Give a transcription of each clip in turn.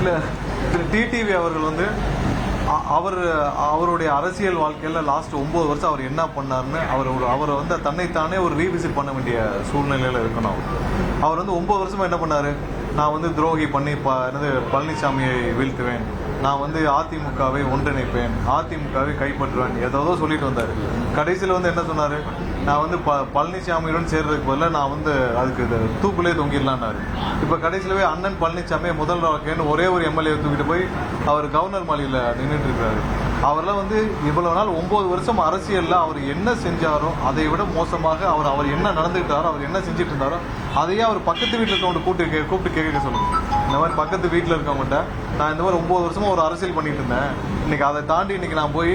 இல்லை திரு டிடிவி அவர்கள் வந்து அவருடைய அரசியல் வாழ்க்கையில் லாஸ்ட் 9 வருஷம் அவர் என்ன பண்ணாருன்னு அவரை வந்து தன்னைத்தானே ஒரு ரீவிசிட் பண்ண வேண்டிய சூழ்நிலையில் இருக்கணும். அவர் வந்து 9 வருஷமா என்ன பண்ணாரு, நான் வந்து துரோகி பண்ணி பழனிசாமியை வீழ்த்துவேன், நான் வந்து அதிமுகவை ஒன்றிணைப்பேன், அதிமுகவை கைப்பற்றுவேன், ஏதோ சொல்லிட்டு வந்தார். கடைசியில் வந்து என்ன சொன்னார், நான் வந்து பழனிசாமியுடன் சேர்றதுக்கு பதிலாக நான் வந்து அதுக்கு தூக்குள்ளே தொங்கிடலான்னாரு. இப்போ கடைசியிலவே அண்ணன் பழனிசாமியை முதல் வாக்கேன்னு ஒரே ஒரு எம்எல்ஏ தூக்கிட்டு போய் அவர் கவர்னர் மாளிகையில் நின்றுட்டு இருக்காரு. அவரெல்லாம் வந்து இவ்வளவு நாள் 9 வருஷம் அரசியலில் அவர் என்ன செஞ்சாரோ அதை விட மோசமாக அவர் என்ன நடந்துக்கிட்டாரோ, அவர் என்ன செஞ்சுட்டு இருந்தாரோ அதையே அவர் பக்கத்து வீட்டில் இருக்கவங்க கூப்பிட்டு கேட்க சொல்லுங்க. இந்த மாதிரி பக்கத்து வீட்டில் இருக்கவங்ககிட்ட நான் இந்த மாதிரி 9 வருஷமா ஒரு அரசியல் பண்ணிட்டு இருந்தேன், இன்னைக்கு அதை தாண்டி இன்னைக்கு நான் போய்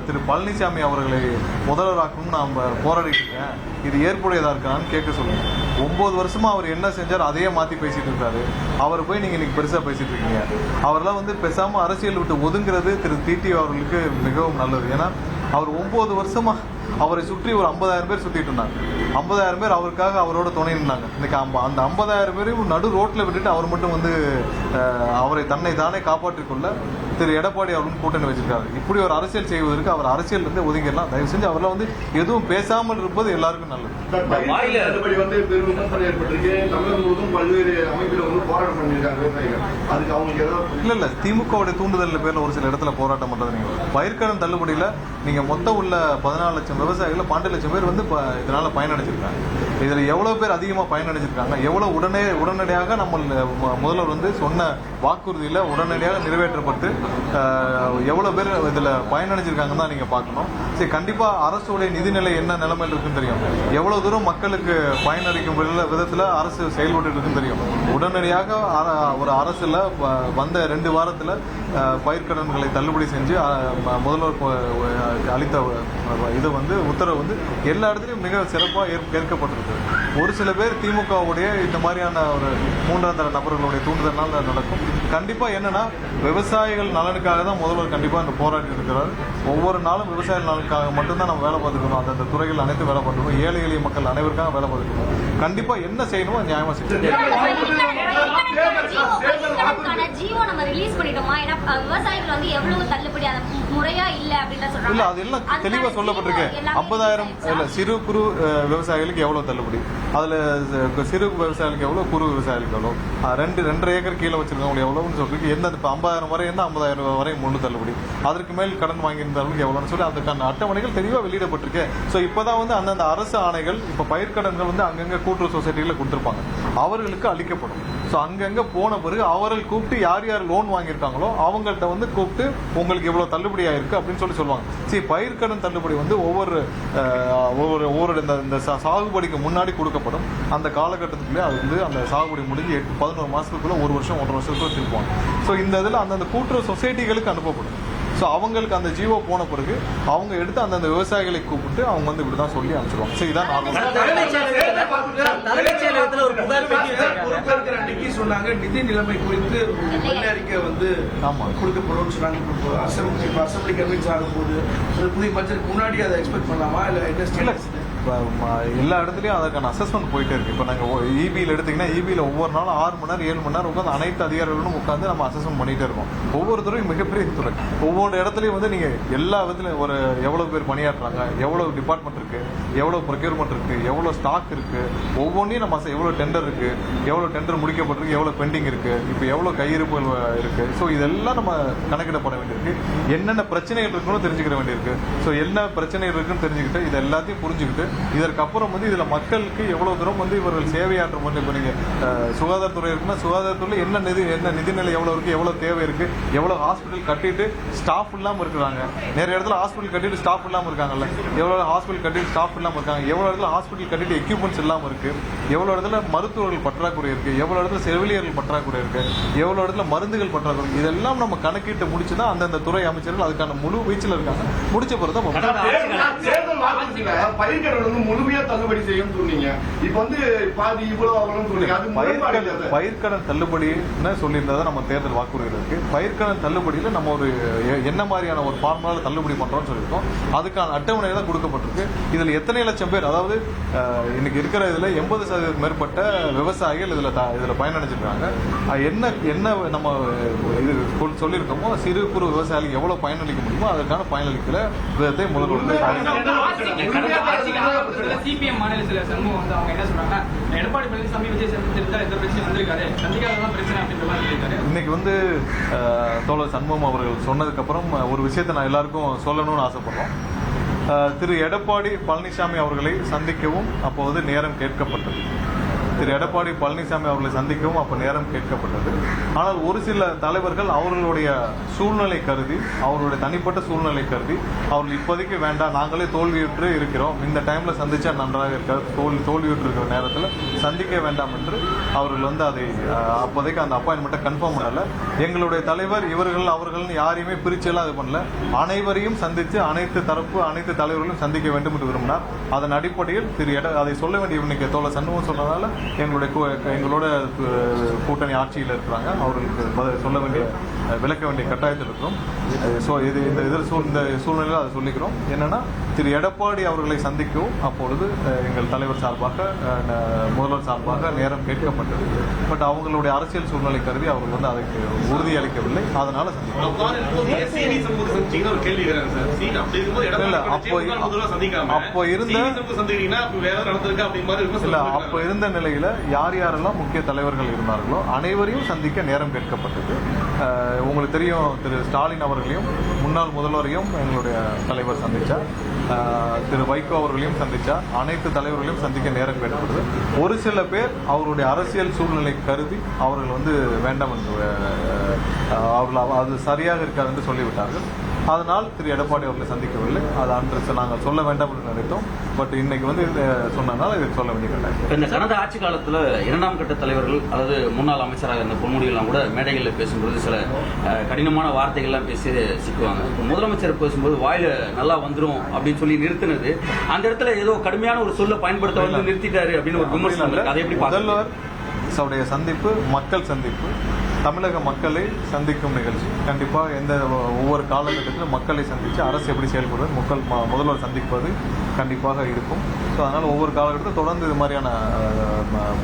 திரு பழனிசாமி அவர்களை முதல்வராக்கணும்னு நான் போராடிட்டு இருக்கேன், இது ஏற்புடையதா இருக்கான்னு கேட்க சொல்லுங்க. 9 வருஷமா அவர் என்ன செஞ்சார் அதையே மாற்றி பேசிட்டு இருக்காரு. அவர் போய் நீங்க இன்னைக்கு பெருசா பேசிட்டு இருக்கீங்க. அவரெல்லாம் வந்து பேசாம அரசியல் விட்டு ஒதுங்கிறது திரு டிடிவி அவர்களுக்கு மிகவும் நல்லது. ஏன்னா அவர் 9 வருஷமா அவரை சுற்றி ஒரு 50,000 பேர் சுத்திட்டு இருந்தாங்க. 50,000 பேர் அவருக்காக அவரோட துணை நின்றாங்க. இன்னைக்கு அந்த 50,000 பேரையும் நடு ரோட்ல விட்டுட்டு அவர் மட்டும் வந்து அவரை தன்னை தானே காப்பாற்றிக் கொள்ள திரு எடப்பாடி அவர்களும் கூட்டணி வச்சிருக்காரு. இப்படி ஒரு அரசியல் செய்வதற்கு அவர் அரசியல் இருந்து ஒதுங்கிடலாம். தயவு செஞ்சு அவரெல்லாம் வந்து எதுவும் பேசாமல் இருப்பது எல்லாருக்கும் நல்லது. இல்ல திமுகவுடைய தூண்டுதல் பேர்ல ஒரு சில இடத்துல போராட்டம் பண்றது. நீங்க பயிர்க்கடன் தள்ளுபடியில நீங்க மொத்தம் உள்ள 14 லட்சம் விவசாயிகள் 12 லட்சம் பேர் வந்து இதனால பயனடைஞ்சிருக்காங்க. இதுல எவ்வளவு பேர் அதிகமா பயனடைஞ்சிருக்காங்க, எவ்வளவு உடனடியாக நம்ம முதல்வர் வந்து சொன்ன வாக்குறுதியில உடனடியாக நிறைவேற்றப்பட்டு எவ்வளவு பேர் இதுல பயனடைஞ்சிருக்காங்கன்னு தான் நீங்க பார்க்கணும். சரி, கண்டிப்பா அரசுடைய நிதிநிலை என்ன நிலைமையில் இருக்குன்னு தெரியும், எவ்வளவு தூரம் மக்களுக்கு பயனளிக்கும் விதத்துல அரசு செயல்பட்டு இருக்குன்னு தெரியும். உடனடியாக ஒரு அரசுல வந்த 2 வாரத்துல பயிர்க்கடன்களை தள்ளுபடி செஞ்சு முதல்வர் அளித்த இது வந்து உத்தரவு வந்து எல்லா இடத்துலையும் மிக சிறப்பாக ஏற்கப்பட்டிருக்கு. ஒரு சில பேர் திமுகவுடைய இந்த மாதிரியான ஒரு 3ஆம் தர நபர்களுடைய தூண்டுதல்னால நடக்கும். கண்டிப்பா என்னன்னா விவசாயிகள் நலனுக்காக தான் முதல்வர் கண்டிப்பா இந்த போராடி இருக்கிறார். ஒவ்வொரு நாளும் விவசாயிகள் நலனுக்காக மட்டும்தான் நம்ம வேலை பார்த்துக்கணும். அந்தந்த துறைகள் அனைத்து வேலை பார்த்துக்கணும். ஏழை எளிய மக்கள் அனைவருக்காக வேலை பார்த்துக்கணும். கண்டிப்பா என்ன செய்யணுமோ நியாயமா செய்யணும். இல்ல அதெல்லாம் தெளிவா சொல்லப்பட்டிருக்கு. 50,000 சிறு குறு விவசாயிகளுக்கு எவ்வளவு தள்ளுபடி, அதுல சிறு விவசாயிகளுக்கு எவ்வளவு, குறு விவசாயிகளுக்கு எவ்வளவு, 2.5 ஏக்கர் கீழே வச்சிருக்கவங்க எவ்வளவுன்னு சொல்லிருக்கு. என்ன 50,000 வரை இருந்தா 50,000 வரை முழு தள்ளுபடி, அதற்கு மேல் கடன் வாங்கியிருந்தவர்களுக்கு எவ்வளவுன்னு சொல்லி அதுக்கான அட்டவணைகள் தெளிவா வெளியிடப்பட்டிருக்கு. சோ இப்பதான் வந்து அந்தந்த அரசு ஆணைகள் இப்ப பயிர்க்கடன்கள் வந்து அங்கங்க கூட்டுறவு சொசைட்டில கொடுத்திருப்பாங்க, அவர்களுக்கு அளிக்கப்படும். ஸோ அங்கங்க போன பிறகு அவர்கள் கூப்பிட்டு யார் யார் லோன் வாங்கியிருக்காங்களோ அவங்கள்ட்ட வந்து கூப்பிட்டு உங்களுக்கு எவ்வளவு தள்ளுபடி ஆயிருக்கு அப்படின்னு சொல்லுவாங்க. சரி, பயிர்க்கடன் தள்ளுபடி வந்து ஒவ்வொரு இந்த சாகுபடிக்கு முன்னாடி கொடுக்கப்படும். அந்த காலகட்டத்துக்குள்ளே அது வந்து அந்த சாகுபடி முடிஞ்சு 11 மாசத்துக்குள்ள 1 வருஷம் 1.5 வருஷத்துக்குள்ள திருப்பாங்க. ஸோ இந்த இதில் அந்தந்த கூட்டுறவு சொசைட்டிகளுக்கு அனுப்பப்படும். ஸோ அவங்களுக்கு அந்த ஜீவோ போன பிறகு அவங்க எடுத்து அந்தந்த விவசாயிகளை கூப்பிட்டு அவங்க வந்து இப்படிதான் சொல்லி அனுப்பிச்சிருவாங்க. சரி, இதான் சொன்னாங்க. நிதி நிலைமை குறித்து அறிக்கை வந்து கொடுக்கப்படும் சொன்னாங்க. அசம்பிளி கன்வின்ஸ் ஆகும் போது புதிய பட்ஜெட் முன்னாடி அதை எக்ஸ்பெக்ட் பண்ணலாமா இல்ல எல்லா இடத்துலயும் அதற்கான அசஸ்மெண்ட் போயிட்டே இருக்கு. இப்போ நாங்கள் இபியில் எடுத்தீங்கன்னா இபியில் ஒவ்வொரு நாளும் 6 மணி நேரம் 7 மணி நேரம் உட்காந்து அனைத்து அதிகாரிகளும் உட்காந்து நம்ம அசஸ்மெண்ட் பண்ணிட்டே இருக்கோம். ஒவ்வொரு துறையும் மிகப்பெரிய துறை. ஒவ்வொரு இடத்துலையும் வந்து நீங்க எல்லா விதத்துலையும் ஒரு எவ்வளவு பேர் பணியாற்றுறாங்க, எவ்வளவு டிபார்ட்மெண்ட் இருக்கு, எவ்வளவு ப்ரொக்யூர்மெண்ட் இருக்கு, எவ்வளவு ஸ்டாக் இருக்கு, ஒவ்வொன்றையும் நம்ம எவ்வளவு டெண்டர் இருக்கு, எவ்வளவு டெண்டர் முடிக்கப்பட்டிருக்கு, எவ்வளவு பெண்டிங் இருக்கு, இப்போ எவ்வளவு கையிருப்புகள் இருக்கு. ஸோ இதெல்லாம் நம்ம கணக்கிடப்பட வேண்டியிருக்கு. என்னென்ன பிரச்சனைகள் இருக்குன்னு தெரிஞ்சுக்கிற வேண்டியிருக்கு. ஸோ என்ன பிரச்சனைகள் இருக்குன்னு தெரிஞ்சுக்கிட்டு இதை எல்லாத்தையும் புரிஞ்சுக்கிட்டு இதற்கப்புறம் வந்து இதுல மக்களுக்கு எவ்வளவு தூரம் வந்து இவர்கள் சேவையாற்ற முடியும். இப்போ நீங்க சுகாதாரத்துறை இருக்குன்னா சுகாதாரத்துறையில என்ன நிதிநிலை எவ்வளவு இருக்கு, எவ்வளவு தேவை இருக்கு, எவ்வளவு ஹாஸ்பிட்டல் கட்டிட்டு ஸ்டாஃப் இல்லாம இருக்கிறாங்க, நிறைய இடத்துல ஹாஸ்பிட்டல் கட்டிட்டு ஸ்டாஃப் இல்லாம இருக்காங்கல்ல, எவ்வளவு ஹாஸ்பிட்டல் கட்டிட்டு ஸ்டாஃப் இல்லாம இருக்காங்க, எவ்வளவு இடத்துல ஹாஸ்பிட்டல் கட்டிட்டு எக்யூப்மெண்ட்ஸ் இல்லாம இருக்கு, எவ்வளவு இடத்துல மருத்துவர்கள் பற்றாக்குறை இருக்கு, எவ்வளவு இடத்துல செவிலியர்கள் பற்றாக்குறை இருக்கு, எவ்வளவு இடத்துல மருந்துகள் பற்றாக்குறை, இதெல்லாம் நம்ம கணக்கிட்டு முடிச்சுதான் அந்தந்த துறை அமைச்சர்கள் அதுக்கான முழு வீச்சில் இருக்காங்க. முடிச்ச பிறகு வந்து முழுமையா தள்ளுபடி செய்யும் சொன்னீங்க. இப்ப வந்து பாதி இவ்வளவு ஆகணும்னு சொன்னீங்க. அது பயிர்க்கடன் தள்ளுபடின்னு சொல்லியிருந்தா நம்ம தேர்தல் வாக்குறுதி இருக்கு. பயிர்க்கடன் தள்ளுபடியில நம்ம ஒரு என்ன மாதிரியான ஒரு ஃபார்முலால தள்ளுபடி பண்றோம்னு சொல்லியிருக்கோம். அதுக்கான அட்டவணை தான் கொடுக்கப்பட்டிருக்கு. இதுல எத்தனை லட்சம் பேர், அதாவது இன்னைக்கு இருக்கிற இதுல 80% மேற்பட்ட விவசாயிகள் இதுல பயனடைஞ்சிருக்காங்க. என்ன நம்ம இது சொல்லியிருக்கோமோ சிறு குறு விவசாயிகளுக்கு எவ்வளவு பயனளிக்க முடியுமோ அதற்கான பயனளிக்கிற விதத்தை முதல்வர் சிபிஎம் மாநில சண்முகம் வந்து அவங்க என்ன சொல்றாங்க, எடப்பாடி பழனிசாமி விஜய் சேர்ந்து எந்த பிரச்சனையும் வந்திருக்காரு, சந்திக்காதான் பிரச்சனை அப்படின்ற மாதிரி சொல்லியிருக்காரு. இன்னைக்கு வந்து தோழர் சண்முகம் அவர்கள் சொன்னதுக்கு அப்புறம் ஒரு விஷயத்தை நான் எல்லாருக்கும் சொல்லணும்னு ஆசைப்படுறோம். திரு எடப்பாடி பழனிசாமி அவர்களை சந்திக்கவும் அப்போது நேரம் கேட்கப்பட்டது. திரு எடப்பாடி பழனிசாமி அவர்களை சந்திக்கவும் அப்போ நேரம் கேட்கப்பட்டது. ஆனால் ஒரு சில தலைவர்கள் அவர்களுடைய சூழ்நிலை கருதி, அவர்களுடைய தனிப்பட்ட சூழ்நிலை கருதி அவர்கள் இப்போதைக்கு வேண்டாம், நாங்களே தோல்வியுற்று இருக்கிறோம், இந்த டைம்ல சந்திச்சா நன்றாக இருக்காது, தோல்வியுற்று இருக்கிற நேரத்தில் சந்திக்க வேண்டாம் என்று அவர்கள் வந்து அதை அப்போதைக்கு அந்த அப்பாயின்மெண்ட்டை கன்ஃபார்ம் பண்ணல. எங்களுடைய தலைவர் இவர்கள் அவர்கள்னு யாரையுமே பிரிச்செல்லாம் இது பண்ணல. அனைவரையும் சந்தித்து அனைத்து தலைவர்களும் சந்திக்க வேண்டும் என்று விரும்பினார். அதன் அடிப்படையில் அதை சொல்ல வேண்டிய இன்னைக்கு தோழர் சண்முகம் சொன்னதால எங்களோட கூட்டணி ஆட்சியில் இருக்கிறாங்க, அவர்களுக்கு சொல்ல வேண்டிய விளக்க வேண்டிய கட்டாயத்தில் இருக்கிறோம். ஸோ இந்த சூழ்நிலையில் அதை சொல்லிக்கிறோம். என்னன்னா திரு எடப்பாடி அவர்களை சந்திக்கவும் அப்பொழுது எங்கள் தலைவர் சார்பாக முதல்வர் சார்பாக நேரம் கேட்கப்பட்டது. பட் அவங்களுடைய அரசியல் சூழ்நிலை கருதி அவர்கள் வந்து அதுக்கு உறுதியளிக்கவில்லை. அதனால அப்போ இருந்த நிலையில யாரெல்லாம் முக்கிய தலைவர்கள் இருந்தார்களோ அனைவரையும் சந்திக்க நேரம் கேட்கப்பட்டது. உங்களுக்கு தெரியும், திரு ஸ்டாலின் அவர்களையும் முன்னாள் முதல்வரையும் எங்களுடைய தலைவர் சந்திச்சார், திரு வைகோ அவர்களையும் சந்திச்சார், அனைத்து தலைவர்களையும் சந்திக்க நேரம் கேட்கப்படுது. ஒரு சில பேர் அவருடைய அரசியல் சூழ்நிலை கருதி அவர்கள் வந்து வேண்டாம் என்று அவர்கள் அது சரியாக இருக்காது என்று சொல்லிவிட்டார்கள். அதனால் திரு எடப்பாடி அவர்களை சந்திக்கவில்லை. அது அன்று நாங்கள் சொல்ல வேண்டாம் என்று நினைத்தோம். பட் இன்னைக்கு வந்து சொன்னதுனால இதை சொல்ல வேண்டிய கட்டாயம். இந்த கடந்த ஆட்சி காலத்தில் 2ஆம் கட்ட தலைவர்கள், அதாவது முன்னாள் அமைச்சராக இருந்த பொன்முடியெல்லாம் கூட மேடைகளில் பேசும்போது சில கடினமான வார்த்தைகள்லாம் பேசி சிக்குவாங்க. முதலமைச்சர் பேசும்போது வாயில நல்லா வந்துடும் அப்படின்னு சொல்லி நிறுத்தினது, அந்த இடத்துல ஏதோ கடுமையான ஒரு சொல்ல பயன்படுத்த வந்து நிறுத்திட்டாரு அப்படின்னு ஒரு விமர்சனம் இருக்கு. அதை எப்படி முதல்வர் சந்திப்பு மக்கள் சந்திப்பு, தமிழக மக்களை சந்திக்கும் நிகழ்ச்சி. கண்டிப்பாக ஒவ்வொரு காலகட்டத்திலும் மக்களை சந்தித்து அரசு எப்படி செயல்படுவது முதல்வர் சந்திப்பது கண்டிப்பாக இருக்கும். ஸோ அதனால் ஒவ்வொரு காலகட்டத்தில் தொடர்ந்து இது மாதிரியான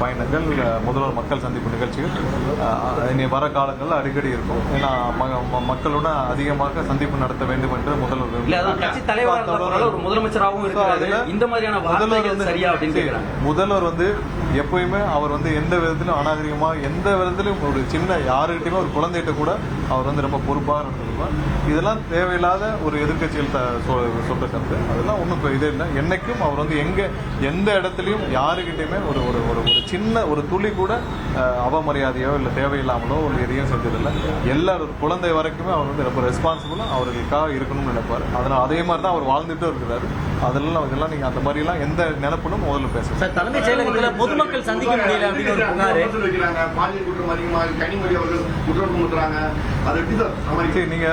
பயணங்கள், முதல்வர் மக்கள் சந்திப்பு நிகழ்ச்சிகள் இனி வர காலங்களில் அடிக்கடி இருக்கும். ஏன்னா மக்களோட அதிகமாக சந்திப்பு நடத்த வேண்டும் என்று முதல்வர் முதல்வர் வந்து எப்பயுமே அவர் வந்து எந்த விதத்திலும் அநாகரிகமாக, எந்த விதத்திலும் ஒரு சின்ன யாருக்கிட்டையுமே ஒரு குழந்தைகிட்ட கூட அவர் வந்து ரொம்ப பொறுப்பாக நடந்துருப்பார். இதெல்லாம் தேவையில்லாத ஒரு எதிர்கட்சிகள் சொல்ற கருத்து. அதெல்லாம் ஒன்றும் இதே இல்லை. என்னைக்கும் அவர் வந்து எந்த இடத்துலையும் யாருக்கிட்டையுமே ஒரு சின்ன ஒரு துளி கூட அவமரியாதையோ இல்லை தேவையில்லாமலோ ஒரு எதையும் செஞ்சதில்லை. எல்லாரும் குழந்தை வரைக்குமே அவர் வந்து ரொம்ப ரெஸ்பான்சிபிளாக அவர்களுக்காக இருக்கணும்னு நினைப்பார். அதனால் அதே மாதிரி தான் அவர் வாழ்ந்துட்டு இருக்கிறாரு. இதெல்லாம் நீங்க அந்த மாதிரி எல்லாம் எந்த நினைப்பிலும் முதல்ல பேசுங்க. தலைமைச் செயலகத்தில் பொதுமக்கள் சந்திக்க முடியல அப்படின்னு ஒரு புகார் வைக்கிறாங்க. பாலியல் குற்றம் அதிகமாக கனிமொழி அவர்கள் குற்றம் சுமத்துறாங்க. அதை எப்படி சார் நீங்க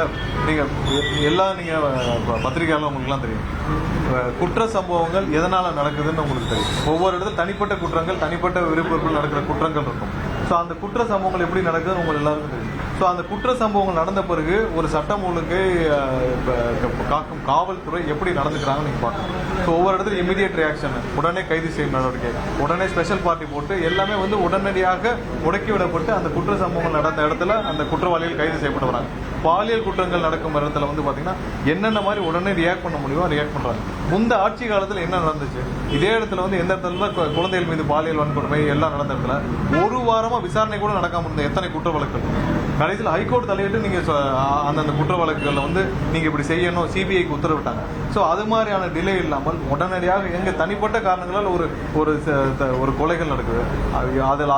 பத்திரிகையாளர் உங்களுக்குலாம் தெரியும், குற்ற சம்பவங்கள் எதனால நடக்குதுன்னு உங்களுக்கு தெரியும். ஒவ்வொரு இடத்துல தனிப்பட்ட குற்றங்கள், தனிப்பட்ட விருப்பங்கள் நடக்கிற குற்றங்கள் இருக்கும். ஸோ அந்த குற்ற சம்பவங்கள் எப்படி நடக்குதுன்னு உங்களுக்கு எல்லாருக்கும் தெரியும். ஸோ அந்த குற்ற சம்பவங்கள் நடந்த பிறகு ஒரு சட்டம் ஒழுங்கை காக்கும் காவல்துறை எப்படி நடந்துக்கிறாங்கன்னு நீங்க பார்க்கணும். ஸோ ஒவ்வொரு இடத்துல இமீடியட் ரியாக்ஷன், உடனே கைது செய்யும் நடவடிக்கை, உடனே ஸ்பெஷல் பார்ட்டி போட்டு எல்லாமே வந்து உடனடியாக முடக்கிவிடப்பட்டு அந்த குற்ற சம்பவங்கள் நடந்த இடத்துல அந்த குற்றவாளிகள் கைது செய்யப்பட்டு வராங்க. பாலியல் குற்றங்கள் நடக்கும் இடத்துல வந்து பாத்தீங்கன்னா என்னென்ன மாதிரி உடனே ரியாக்ட் பண்ண முடியுமோ ரியாக்ட் பண்றாங்க. முந்த ஆட்சி காலத்துல என்ன நடந்துச்சு, இதே இடத்துல வந்து எந்த இடத்துல குழந்தைகள் மீது பாலியல் வன்கொடுமை எல்லாம் நடந்த இடத்துல ஒரு வாரமா விசாரணை கூட நடக்காம இருந்த எத்தனை குற்ற வழக்குகள் கடைசியில் ஹைகோர்ட் தலையிட்டு நீங்க அந்தந்த குற்ற வழக்குகளை வந்து நீங்க இப்படி செய்யணும் சிபிஐக்கு உத்தரவிட்டாங்க. ஸோ அது மாதிரியான டிலே இல்லாமல் உடனடியாக எங்க தனிப்பட்ட காரணங்களால் ஒரு கொலைகள் நடக்குது.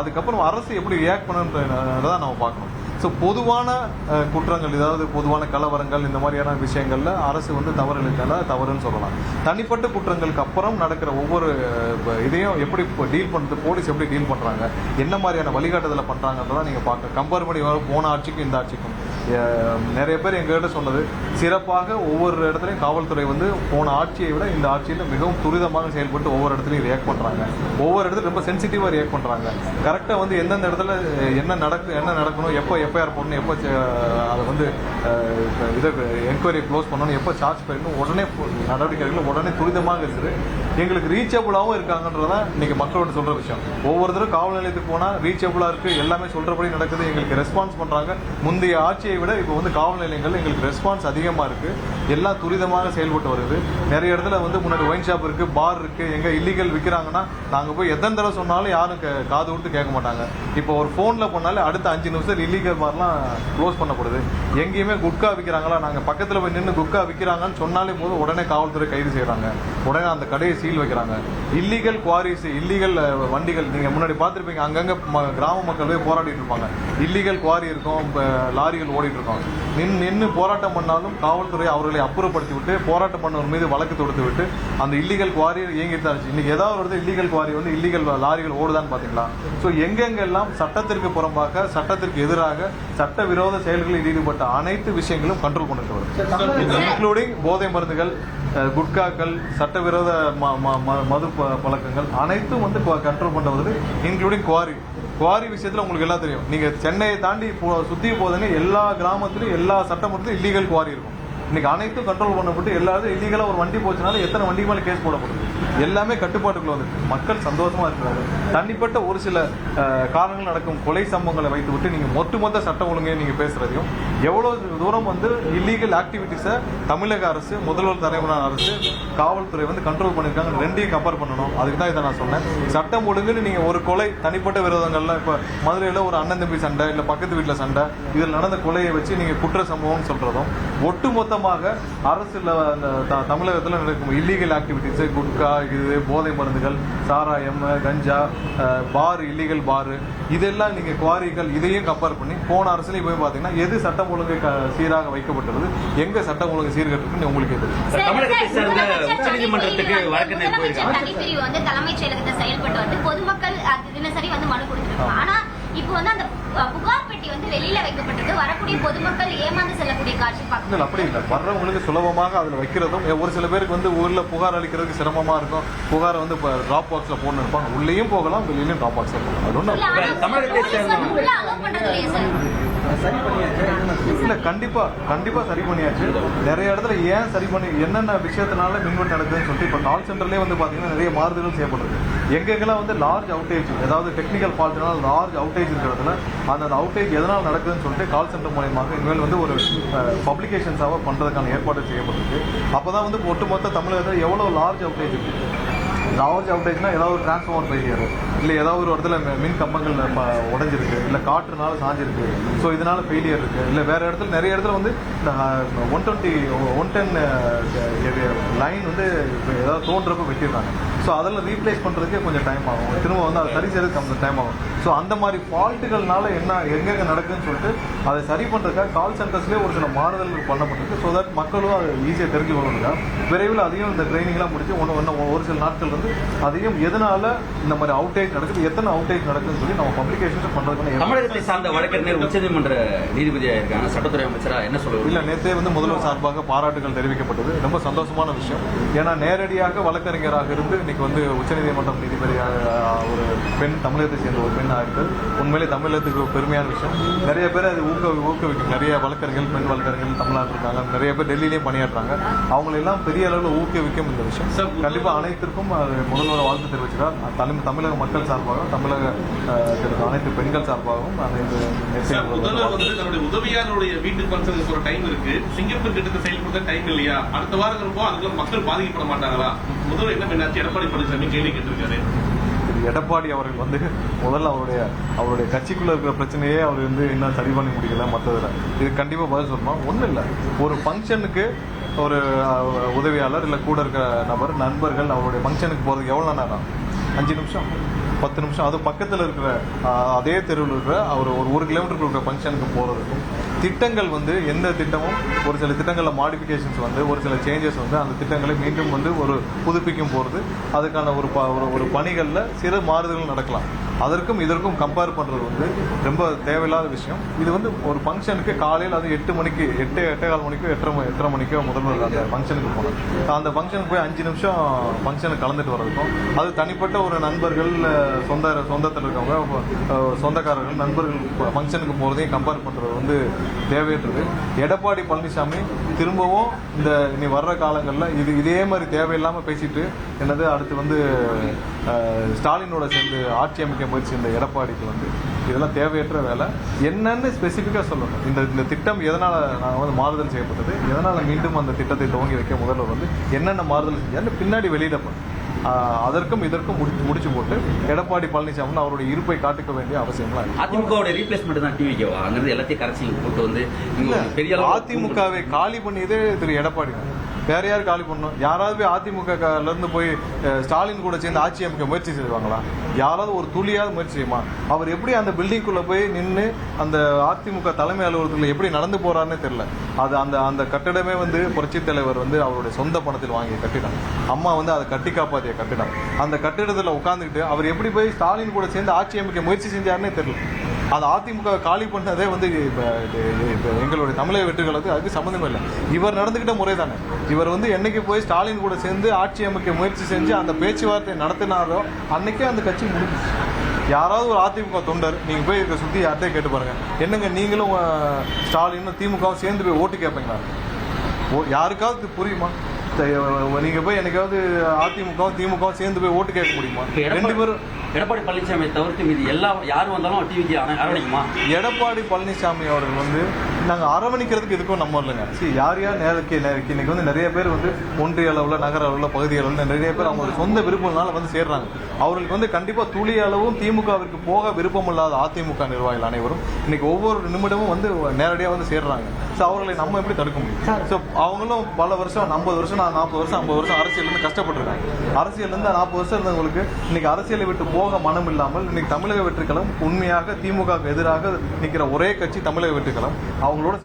அதுக்கப்புறம் அரசு எப்படி ரியாக்ட் பண்ணுன்றதான் நம்ம பார்க்கணும். ஸோ பொதுவான குற்றங்கள், ஏதாவது பொதுவான கலவரங்கள் இந்த மாதிரியான விஷயங்கள்ல அரசு வந்து தவறுகளுக்கான தவறுன்னு சொல்லலாம். தனிப்பட்ட குற்றங்களுக்கு அப்புறம் நடக்கிற ஒவ்வொரு இதையும் எப்படி டீல் பண்ணுறது, போலீஸ் எப்படி டீல் பண்ணுறாங்க, என்ன மாதிரியான வழிகாட்டுதலை பண்ணுறாங்கன்றதான் நீங்கள் பார்க்க கம்பேர் பண்ணி போன ஆட்சிக்கும் இந்த ஆட்சிக்கும். நிறைய பேர் எங்ககிட்ட சொன்னது, சிறப்பாக ஒவ்வொரு இடத்துலையும் காவல்துறை வந்து போன ஆட்சியை விட இந்த ஆட்சியில் மிகவும் துரிதமாக செயல்பட்டு ஒவ்வொரு இடத்துலையும் ரியாக்ட் பண்ணுறாங்க. ஒவ்வொரு இடத்துல ரொம்ப சென்சிட்டிவாக ரியாக்ட் பண்ணுறாங்க. கரெக்டாக வந்து எந்தெந்த இடத்துல என்ன நடக்கணும், எப்போ எஃப்ஐஆர் போடணும், எப்போ அதை வந்து இதை என்கொயரி க்ளோஸ் பண்ணணும், எப்போ சார்ஜ் பண்ணணும், உடனே நடவடிக்கைகள் உடனே துரிதமாக இருக்குது. எங்களுக்கு ரீச்சபிளாகவும் இருக்காங்கன்றதான் இன்னைக்கு மக்களோட சொல்கிற விஷயம். ஒவ்வொருத்தரும் காவல் நிலையத்துக்கு போனால் ரீச்சபிளாக இருக்குது, எல்லாமே சொல்கிறபடி நடக்குது, எங்களுக்கு ரெஸ்பான்ஸ் பண்ணுறாங்க. முந்தைய ஆட்சியை விட இப்போ வந்து காவல் நிலையங்கள் எங்களுக்கு ரெஸ்பான்ஸ் அதிகமாக இருக்குது, எல்லாம் துரிதமாக செயல்பட்டு வருது. நிறைய இடத்துல வந்து முன்னாடி ஒயின் ஷாப் இருக்குது, பார் இருக்குது, எங்கே இல்லீகல் விற்கிறாங்கன்னா நாங்கள் போய் எத்தனை தடவை சொன்னாலும் யாரும் காது கொடுத்து கேட்க மாட்டாங்க. இப்போ ஒரு ஃபோனில் பண்ணாலே அடுத்த 5 நிமிஷம் இல்லீகல் பார்லாம் க்ளோஸ் பண்ணப்படுது. எங்கேயுமே குட்கா விற்கிறாங்களா, நாங்கள் பக்கத்தில் போய் நின்று குட்கா விற்கிறாங்கன்னு சொன்னாலே போதும் உடனே காவல்துறை கைது செய்கிறாங்க, உடனே அந்த கடையை சீல் வைக்கிறாங்க. இல்லீகல் குவாரிஸ், இல்லீகல் வண்டிகள் நீங்கள் முன்னாடி பார்த்துருப்பீங்க, அங்கங்கே கிராம மக்கள் போய் போராடிட்டு இருப்பாங்க. இல்லீகல் குவாரி இருக்கும், லாரிகள் ஓடிட்டு இருக்கோம். நின்று போராட்டம் பண்ணாலும் காவல்துறை அவர்களை அப்புறப்படுத்தி விட்டு போராட்டம் பண்ணவர் மீது வழக்கு தொடுத்து விட்டு அந்த இல்லீகல் குவாரி இயங்கிட்டு தான் இருந்துச்சு. இன்னைக்கு ஏதாவது ஒரு இல்லீகல் குவாரி வந்து இல்லீகல் லாரிகள் ஓடுதான்னு பார்த்தீங்களா? ஸோ எங்கெங்கெல்லாம் சட்டத்திற்கு புறம்பாக, சட்டத்திற்கு எதிராக, சட்டவிரோத செயல்களில் ஈடுபட்ட அனைத்து விஷயங்களும் கண்ட்ரோல் பண்ணிட்டு வரும், இன்க்ளூடிங் போதை மருந்துகள், குட்காக்கள், சட்டவிரோத மது பழக்கங்கள் அனைத்தும் வந்து கண்ட்ரோல் பண்ணுறது, இன்க்ளூடிங் குவாரி விஷயத்தில் உங்களுக்கு எல்லாம் தெரியும். நீங்கள் சென்னையை தாண்டி சுற்றி போதுன்னு எல்லா கிராமத்துலையும் எல்லா சட்டமன்றத்திலும் இல்லீகல் குவாரி இருக்கும். இன்னைக்கு அனைத்தும் கண்ட்ரோல் பண்ணப்பட்டு எல்லாரும் இல்லீகலாக ஒரு வண்டி போச்சுனாலும் எத்தனை வண்டி மேலே கேஸ் போடப்படுது, எல்லாமே கட்டுப்பாட்டுக்குள்ள வந்துருக்கு. மக்கள் சந்தோஷமா இருக்கிறாங்க. தனிப்பட்ட ஒரு சில காரணங்கள் நடக்கும் கொலை சம்பவங்களை வைத்து விட்டு நீங்கள் மொத்த சட்ட ஒழுங்கை நீங்கள் பேசுறதையும், எவ்வளோ தூரம் வந்து இல்லீகல் ஆக்டிவிட்டிஸை தமிழக அரசு, முதல்வர் தலைமையிலான அரசு, காவல்துறை வந்து கண்ட்ரோல் பண்ணியிருக்காங்க. ரெண்டையும் கம்பேர் பண்ணணும். அதுக்கு தான் இதை நான் சொன்னேன். சட்டம் ஒழுங்குன்னு நீங்கள் ஒரு கொலை, தனிப்பட்ட விரோதங்கள்ல இப்போ மதுரையில் ஒரு அண்ணன் தம்பி சண்டை, இல்லை பக்கத்து வீட்டில் சண்டை, இதில் நடந்த கொலையை வச்சு நீங்கள் குற்ற சம்பவம் சொல்றதும், ஒட்டுமொத்தமாக அரசுல தமிழகத்தில் நடக்கும் இல்லீகல் ஆக்டிவிட்டிஸ், குட்கா, இது போதை மருந்துகள், சாராயம், கஞ்சா, பார், இல்லீகல் பாரு, இதெல்லாம் நீங்க குவாரிகள், இதையும் கம்பேர் பண்ணி போன அரசுல போய் பாத்தீங்கன்னா எது சட்டம் ஒழுங்கு சீராக வைக்கப்பட்டது, எங்க சட்டம் ஒழுங்கு சீர்கட்டுன்னு உங்களுக்கு தெரியும். தமிழகத்தை சேர்ந்த உச்சநீதிமன்றத்துக்கு வழக்கறிஞர் போயிருக்காங்க. தனிப்பிரிவு வந்து தலைமைச் செயலகத்தை செயல்பட்டு வந்து பொதுமக்கள் தினசரி வந்து மனு கொடுத்துருக்காங்க. ஆனா இப்போ வந்து அந்த புகார் பெட்டி வந்து வெளியில வைக்கப்பட்டது, வரக்கூடிய பொதுமக்கள் ஏமாந்து செல்லக்கூடிய காட்சி பார்க்கணும். அப்படி இல்லை, வர்றவங்களுக்கு சுலபமாக அதில் வைக்கிறதும், ஒரு சில பேருக்கு வந்து ஊரில் புகார் அளிக்கிறதுக்கு சிரமமா இருக்கும். புகாரை வந்து இப்போ ட்ராப் பாக்ஸ்ல போட்டு இருப்பாங்க, உள்ளேயும் போகலாம், வெளியிலையும் ட்ராப் பாக்ஸ்ல போகலாம். அது ஒன்றும் தமிழகத்தை சேர்ந்த இல்ல, கண்டிப்பா சரி பண்ணியாச்சு. நிறைய இடத்துல ஏன் சரி பண்ணி, என்னென்ன விஷயத்தினால மின்வெட்டு நடக்குதுன்னு சொல்லிட்டு இப்போ கால் சென்டர்லேயே வந்து பார்த்தீங்கன்னா நிறைய மாறுதல்கள் செய்யப்படுது. எங்கெங்கெல்லாம் வந்து லார்ஜ் அவுட்டேஜ், ஏதாவது டெக்னிக்கல் ஃபால்ட்னால லார்ஜ் அவுட்டேஜ் இருக்கிறதுல அந்த அவுட்டேஜ் எதனால் நடக்குதுன்னு சொல்லிட்டு கால் சென்டர் மூலமாக இனிமேல் வந்து ஒரு பப்ளிகேஷன்ஸாக பண்ணுறதுக்கான ஏற்பாடு செய்யப்பட்டிருக்கு. அப்போ தான் வந்து ஒட்டுமொத்த தமிழகத்தில் எவ்வளோ லார்ஜ் அவுட்டேஜ் இருக்குது. லார்ஜ் அவுட்டேஜ்னா ஏதாவது ஒரு டிரான்ஸ்ஃபார்மர் ஃபெயிலியர், இல்லை ஏதாவது ஒரு இடத்துல மின் கம்பங்கள் உடஞ்சிருக்கு, இல்லை காற்றுனால சாஞ்சிருக்கு, ஸோ இதனால ஃபெயிலியர் இருக்குது. இல்லை வேறு இடத்துல நிறைய இடத்துல வந்து இந்த 110 லைன் வந்து ஏதாவது தோன்றப்ப வெட்டிடுறாங்க. ஸோ அதெல்லாம் ரீப்ளேஸ் பண்ணுறதுக்கே கொஞ்சம் டைம் ஆகும், திரும்ப வந்து அதை சரி செய்யறதுக்கு கொஞ்சம் டைம் ஆகும். ஸோ அந்த மாதிரி ஃபால்ட்டுகள்னால என்ன எங்கெங்கே நடக்குதுன்னு சொல்லிட்டு அதை சரி பண்ணுறதுக்காக கால் சென்டர்ஸ்லேயே ஒரு சில மாறுதல்கள் பண்ணப்பட்டிருக்கு. ஸோ தட் மக்களும் அதை ஈஸியாக தெரிஞ்சு கொள்ளுங்க. விரைவில் அதையும் இந்த ட்ரைனிங்லாம் முடிச்சு ஒரு சில நாட்கள் வந்து அதையும் எதனால இந்த மாதிரி அவுட்டேஜ் நடக்குது, எத்தனை அவுட்டேஜ் நடக்குதுன்னு சொல்லி நம்ம பப்ளிகேஷன் பண்றதுக்கு. தமிழகத்தை சார்ந்த வழக்கறிஞர் உச்சநீதிமன்ற நீதிபதியாக இருக்காங்க, சட்டத்துறை அமைச்சரா என்ன சொல்லுவாங்க? இல்ல, நேற்றே வந்து முதல்வர் சார்பாக பாராட்டுகள் தெரிவிக்கப்பட்டது. ரொம்ப சந்தோஷமான விஷயம். ஏன்னா நேரடியாக வழக்கறிஞராக இருந்து இன்னைக்கு வந்து உச்சநீதிமன்றம் நீதிபதியாக ஒரு பெண், தமிழகத்தை சேர்ந்த ஒரு பெண் ஆயிருக்கு. உண்மையிலே தமிழகத்துக்கு பெருமையான விஷயம். நிறைய பேர் அது ஊக்குவிக்கும். நிறைய வழக்கறிஞர்கள், பெண் வழக்கறிஞர்கள் தமிழ்நாட்டில் இருக்காங்க. நிறைய பேர் டெல்லியிலேயும் பணியாற்றுறாங்க. அவங்களெல்லாம் பெரிய அளவில் ஊக்குவிக்கும் இந்த விஷயம். கண்டிப்பா அனைத்திற்கும் முதல்வர் வாழ்த்து தெரிவிக்கிறார். தமிழக மக்கள் சார்பாக, தமிழக அனைத்து பெண்கள் சார்பாகவும் முதல்வர் வந்து தன்னுடைய உதவியாளருடைய வீட்டுக்கு பஞ்சம் போற டைம் இருக்கு, சிங்கப்பூர் திட்டத்தை செயல்படுத்த டைம் இல்லையா, அடுத்த வாரம் இருப்போம், அதுக்குள்ள மக்கள் பாதிக்கப்பட மாட்டாங்களா? முதல்வர் என்ன பண்ணாச்சு? எடப்பாடி பழனிசாமி கேள்வி கேட்டிருக்காரு. எடப்பாடி அவர்கள் வந்து முதல்ல அவருடைய கட்சிக்குள்ள இருக்கிற பிரச்சனையே அவர் வந்து இன்னும் சரி பண்ணி முடியல. மற்றதுல இது கண்டிப்பா பதில் சொல்லணும். ஒன்றும் இல்லை, ஒரு ஃபங்க்ஷனுக்கு ஒரு உதவியாளர் இல்லை கூட இருக்கிற நண்பர்கள் அவருடைய ஃபங்க்ஷனுக்கு போகிறதுக்கு எவ்வளோ நேரம்? 5 நிமிஷம். 10 நிமிஷம், அது பக்கத்தில் இருக்கிற அதே தெருவில் இருக்கிற ஒரு 1 கிலோமீட்டருக்கு இருக்கிற ஃபங்க்ஷனுக்கு போகிறதுக்கும் திட்டங்கள் வந்து எந்த திட்டமும் ஒரு சில திட்டங்களில் மாடிஃபிகேஷன்ஸ் வந்து ஒரு சில சேஞ்சஸ் வந்து அந்த திட்டங்களை மீண்டும் வந்து ஒரு புதுப்பிக்கும் போகிறது அதுக்கான ஒரு பணிகளில் சிறு மாறுதல்கள் நடக்கலாம். அதற்கும் இதற்கும் கம்பேர் பண்ணுறது வந்து ரொம்ப தேவையில்லாத விஷயம். இது வந்து ஒரு ஃபங்க்ஷனுக்கு காலையில் அது 8 மணிக்கு 8:15 மணிக்கோ 8:30 மணிக்கோ முதல்வர் அந்த ஃபங்க்ஷனுக்கு போனோம். அந்த ஃபங்க்ஷனுக்கு போய் 5 நிமிஷம் ஃபங்க்ஷனுக்கு கலந்துட்டு வர்றதுக்கும் அது தனிப்பட்ட ஒரு நண்பர்கள் சொந்தத்தில் இருக்கவங்க சொந்தக்காரர்கள் நண்பர்கள் ஃபங்க்ஷனுக்கு போகிறதையும் கம்பேர் பண்ணுறது வந்து தேவையற்றது. எடப்பாடி பழனிசாமி திரும்பவும் இனி வர்ற காலங்களில் இதே மாதிரி தேவையில்லாமல் பேசிட்டு என்னது அடுத்து வந்து ஸ்டாலினோட சேர்ந்து ஆட்சி அமைக்க முயற்சி இந்த எடப்பாடிக்கு வந்து இதெல்லாம் தேவையற்ற வேலை. என்னன்னு ஸ்பெசிஃபிக்காக சொல்லணும். இந்த திட்டம் எதனால் நாங்கள் வந்து மாறுதல் செய்யப்பட்டது, எதனால் மீண்டும் அந்த திட்டத்தை துவங்கி வைக்க முதல்வர் வந்து என்னென்ன மாறுதல் செஞ்சாலும் பின்னாடி வெளியிடப்படும். அதற்கும் இதற்கும் முடிச்சு போட்டு எடப்பாடி பழனிசாமி அவருடைய இருப்பை காட்டுக்க வேண்டிய அவசியம்லாம் இல்லை. அதிமுகவோட ரீப்ளேஸ்மெண்ட் தான் டிவிக்கேவா? அங்கிருந்து எல்லாத்தையும் கரைச்சி போட்டு வந்து பெரிய அதிமுகவை காலி பண்ணியதே திரு எடப்பாடி தான். வேற யார் காலி பண்ணணும்? யாராவது அதிமுகலேருந்து போய் ஸ்டாலின் கூட சேர்ந்து ஆட்சி அமைக்க முயற்சி செய்வாங்களா? யாராவது ஒரு துளியாவது முயற்சி செய்யுமா? அவர் எப்படி அந்த பில்டிங்குள்ளே போய் நின்று அந்த அதிமுக தலைமை அலுவலகத்தில் எப்படி நடந்து போறாருன்னே தெரியல. அது அந்த கட்டிடமே வந்து புரட்சித் தலைவர் வந்து அவருடைய சொந்த பணத்தில் வாங்கிய கட்டிடம். அம்மா வந்து அதை கட்டி காப்பாற்றிய கட்டிடம். அந்த கட்டிடத்தில் உட்காந்துக்கிட்டு அவர் எப்படி போய் ஸ்டாலின் கூட சேர்ந்து ஆட்சி அமைக்க முயற்சி செஞ்சாருன்னே தெரியல. அது அதிமுக காலி பண்ணதே வந்து எங்களுடைய தமிழக வெற்றிகளுக்கு அதுக்கு சம்மந்தமே இல்லை. இவர் நடந்துக்கிட்ட முறை தானே. இவர் வந்து என்னைக்கு போய் ஸ்டாலின் கூட சேர்ந்து ஆட்சி அமைக்க முயற்சி செஞ்சு அந்த பேச்சுவார்த்தை நடத்தினாரோ அன்னைக்கே அந்த கட்சி முடிஞ்சிச்சு. யாராவது ஒரு அதிமுக தொண்டர் நீங்கள் போய் இருக்க சுற்றி யார்கிட்டே கேட்டு பாருங்க, என்னங்க நீங்களும் ஸ்டாலினும் திமுகவும் சேர்ந்து போய் ஓட்டு கேட்பீங்களா? யாருக்காவது புரியுமா? நீங்க போய் எனக்காவது அதிமுகவும் திமுகவும் சேர்ந்து போய் ஓட்டு கேட்க முடியுமா? 2 பேரும் எடப்பாடி பழனிசாமி தவிர்த்து மீது யாரும் வந்தாலும் டிவிக்கு அரவணைக்குமா? எடப்பாடி பழனிசாமி அவர்கள் வந்து நாங்கள் அரவணைக்கிறதுக்கு எதுக்கும் நம்ம இல்லைங்க. யார் நேருக்கு இன்னைக்கு வந்து நிறைய பேர் வந்து ஒன்றிய அளவில் நகர அளவில் பகுதி அளவில் நிறைய பேர் அவங்களோட சொந்த விருப்பம்னால வந்து சேர்றாங்க. அவர்களுக்கு வந்து கண்டிப்பாக துளி அளவும் திமுகவிற்கு போக விருப்பம் இல்லாத அதிமுக நிர்வாகிகள் அனைவரும் இன்னைக்கு ஒவ்வொரு நிமிடமும் வந்து நேரடியாக வந்து சேர்றாங்க. ஸோ அவர்களை நம்ம எப்படி தடுக்க முடியும்? ஸோ அவங்களும் பல வருஷம் 50 வருஷம் 40 வருஷம் 50 வருஷம் அரசியலேருந்து கஷ்டப்பட்டுருக்காங்க. அரசியலேருந்து 40 வருஷம் இருந்தவங்களுக்கு இன்னைக்கு அரசியலை விட்டு போக மனம் இல்லாமல் இன்னைக்கு தமிழக வெற்றிக்கலம் உண்மையாக திமுகவுக்கு எதிராக நிற்கிற ஒரே கட்சி தமிழக வெற்றிக்கலம். அவங்களோட